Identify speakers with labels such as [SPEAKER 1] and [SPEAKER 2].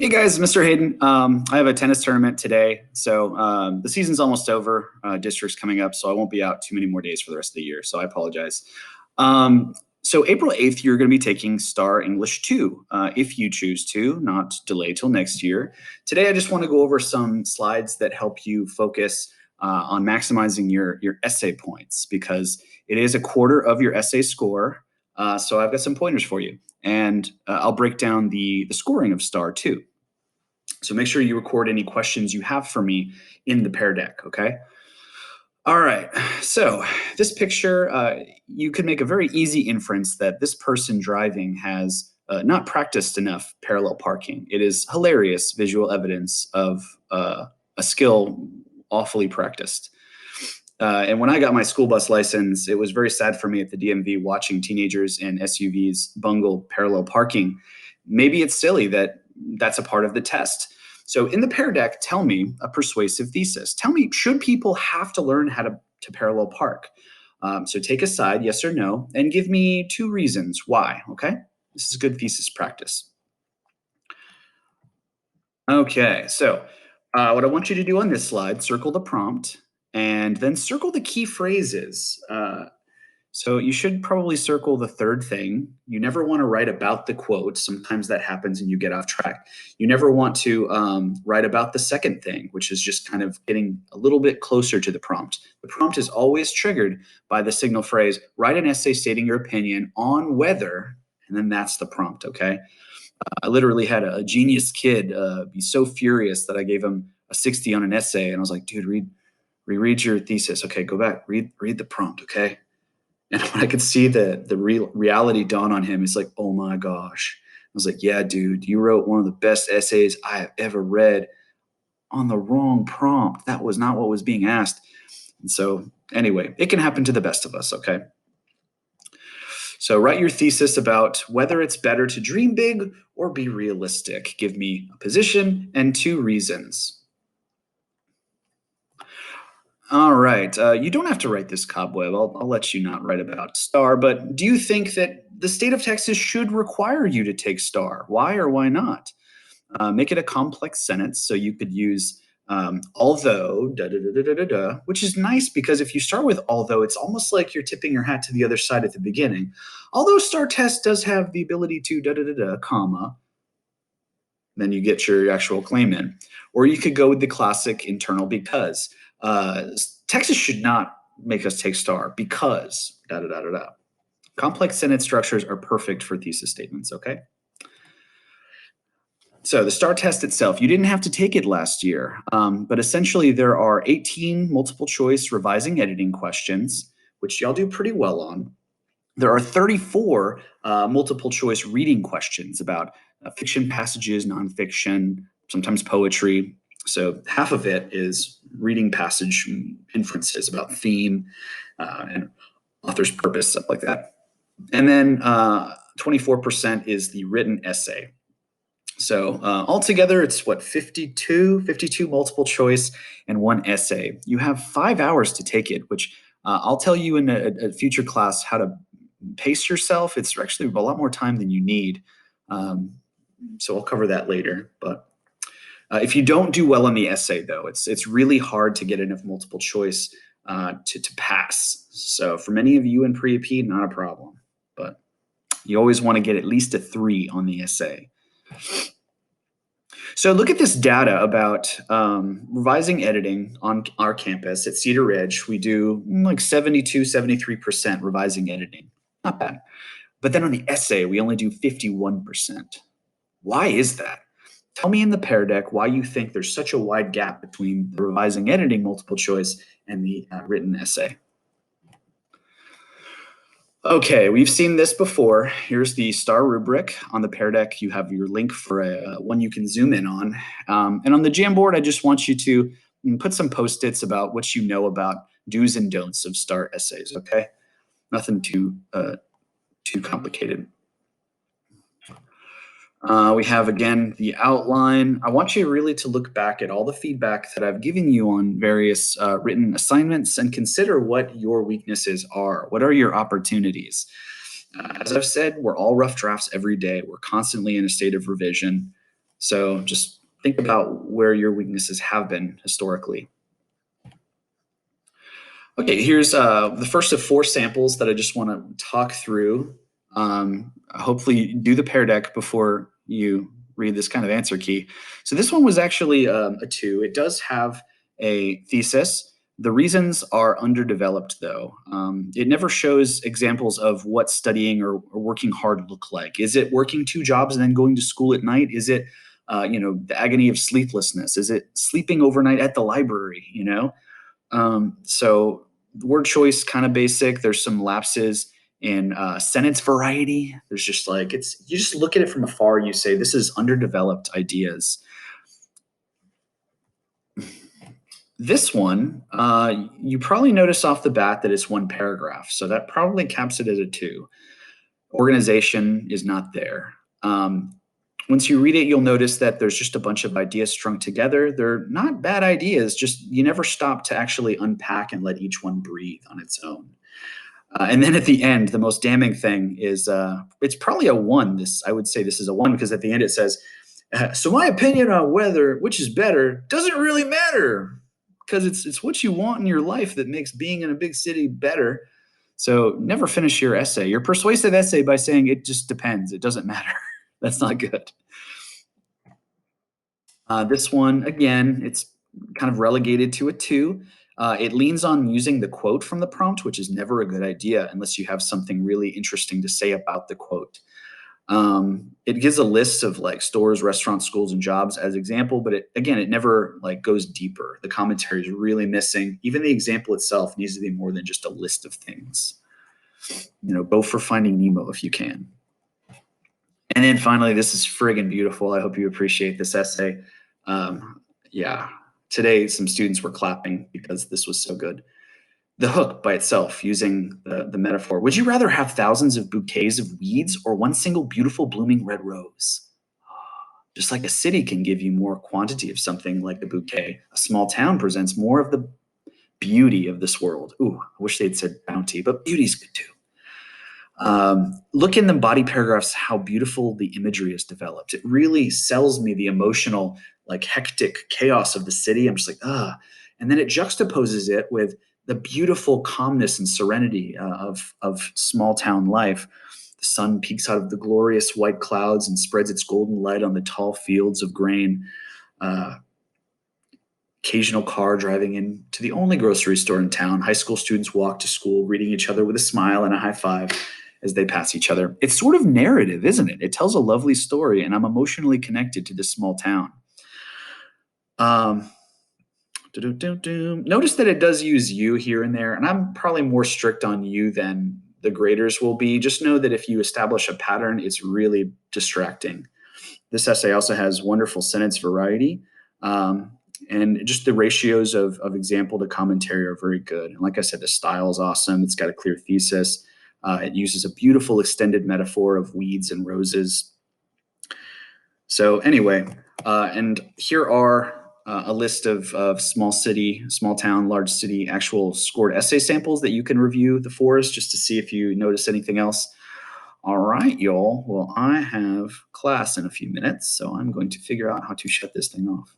[SPEAKER 1] Hey guys, Mr. Hayden. I have a tennis tournament today, so the season's almost over. District's coming up, so I won't be out too many more days for the rest of the year. So I apologize. So April 8th, you're going to be taking STAAR English 2, if you choose to, not delay till next year. Today, I just want to go over some slides that help you focus on maximizing your essay points because it is a quarter of your essay score. So I've got some pointers for you, and I'll break down the scoring of STAAR too. So make sure you record any questions you have for me in the Peardeck, okay? All right, so this picture, you could make a very easy inference that this person driving has not practiced enough parallel parking. It is hilarious visual evidence of a skill awfully practiced. And when I got my school bus license, it was very sad for me at the DMV watching teenagers in SUVs bungle parallel parking. Maybe it's silly that that's a part of the test. So in the Peardeck, tell me a persuasive thesis. Tell me, should people have to learn how to parallel park? So take a side, yes or no, and give me 2 reasons why, okay? This is good thesis practice. Okay, so what I want you to do on this slide, circle the prompt, and then circle the key phrases. So you should probably circle the third thing. You never want to write about the quote. Sometimes that happens and you get off track. You never want to write about the second thing, which is just kind of getting a little bit closer to the prompt. The prompt is always triggered by the signal phrase, write an essay stating your opinion on whether, and then that's the prompt, okay? I literally had a genius kid be so furious that I gave him a 60 on an essay, and I was like, dude, reread your thesis. Okay, go back, read the prompt, okay? And when I could see the reality dawn on him, it's like, oh my gosh. I was like, yeah, dude, you wrote one of the best essays I have ever read on the wrong prompt. That was not what was being asked. And so anyway, it can happen to the best of us, okay? So write your thesis about whether it's better to dream big or be realistic. Give me a position and 2 reasons. All right. You don't have to write this cobweb. I'll let you not write about STAAR, but do you think that the state of Texas should require you to take STAAR? Why or why not? Make it a complex sentence so you could use although, da, da, da, da, da, da, which is nice because if you start with although, it's almost like you're tipping your hat to the other side at the beginning. Although STAAR test does have the ability to da, da, da, da, comma, then you get your actual claim in. Or you could go with the classic internal because. Texas should not make us take STAAR because da da da da da. Complex sentence structures are perfect for thesis statements, okay? So the STAAR test itself, you didn't have to take it last year, but essentially there are 18 multiple choice revising editing questions, which y'all do pretty well on. There are 34 multiple choice reading questions about fiction passages, nonfiction, sometimes poetry. So half of it is reading passage inferences about theme and author's purpose, stuff like that. And then 24% is the written essay. So altogether, it's what, 52 multiple choice and 1 essay. You have 5 hours to take it, which I'll tell you in a future class how to pace yourself. It's actually a lot more time than you need. So I'll cover that later. But if you don't do well on the essay, though, it's really hard to get enough multiple choice to pass. So for many of you in pre-AP, not a problem. But you always want to get at least a 3 on the essay. So look at this data about revising editing on our campus at Cedar Ridge. We do like 72, 73% revising editing. Not bad. But then on the essay, we only do 51%. Why is that? Tell me in the Peardeck why you think there's such a wide gap between the revising editing multiple choice and the written essay. Okay, we've seen this before. Here's the STAAR rubric. On the Peardeck, you have your link for one you can zoom in on. And on the Jamboard, I just want you to put some Post-its about what you know about do's and don'ts of STAAR essays, okay? Nothing too complicated. We have, again, the outline. I want you really to look back at all the feedback that I've given you on various written assignments and consider what your weaknesses are. What are your opportunities? As I've said, we're all rough drafts every day. We're constantly in a state of revision. So just think about where your weaknesses have been historically. Okay, here's the first of 4 samples that I just want to talk through. Hopefully, do the Peardeck before you read this kind of answer key. So this one was actually a 2. It does have a thesis. The reasons are underdeveloped, though. It never shows examples of what studying or working hard look like. Is it working 2 jobs and then going to school at night? Is it, the agony of sleeplessness? Is it sleeping overnight at the library? So word choice kind of basic. There's some lapses in sentence variety. There's just like you just look at it from afar and you say this is underdeveloped ideas. This one, you probably notice off the bat that it's 1 paragraph, so that probably caps it as a 2. Organization is not there. Once you read it, you'll notice that there's just a bunch of ideas strung together. They're not bad ideas, just you never stop to actually unpack and let each one breathe on its own. And then at the end, the most damning thing is it's probably a 1. I would say this is a 1 because at the end it says, so my opinion on whether which is better doesn't really matter because it's what you want in your life that makes being in a big city better. So never finish your essay, your persuasive essay, by saying it just depends. It doesn't matter. That's not good. This one, again, it's kind of relegated to a 2. It leans on using the quote from the prompt, which is never a good idea unless you have something really interesting to say about the quote. It gives a list of like stores, restaurants, schools, and jobs as example, but it never like goes deeper. The commentary is really missing. Even the example itself needs to be more than just a list of things. Go for Finding Nemo if you can. And then finally, this is friggin' beautiful. I hope you appreciate this essay. Yeah, today some students were clapping because this was so good. The hook by itself, using the metaphor. Would you rather have thousands of bouquets of weeds or 1 single beautiful blooming red rose? Just like a city can give you more quantity of something like a bouquet, a small town presents more of the beauty of this world. Ooh, I wish they'd said bounty, but beauty's good too. Look in the body paragraphs how beautiful the imagery is developed. It really sells me the emotional, like hectic chaos of the city. I'm just like, ah. And then it juxtaposes it with the beautiful calmness and serenity of small town life. The sun peeks out of the glorious white clouds and spreads its golden light on the tall fields of grain. Occasional car driving into the only grocery store in town. High school students walk to school, greeting each other with a smile and a high five as they pass each other. It's sort of narrative, isn't it? It tells a lovely story, and I'm emotionally connected to this small town. Notice that it does use you here and there, and I'm probably more strict on you than the graders will be. Just know that if you establish a pattern, it's really distracting. This essay also has wonderful sentence variety. And just the ratios of example to commentary are very good. And like I said, the style is awesome. It's got a clear thesis. It uses a beautiful extended metaphor of weeds and roses. So anyway, and here are a list of small city, small town, large city, actual scored essay samples that you can review the forest just to see if you notice anything else. All right, y'all. Well, I have class in a few minutes, so I'm going to figure out how to shut this thing off.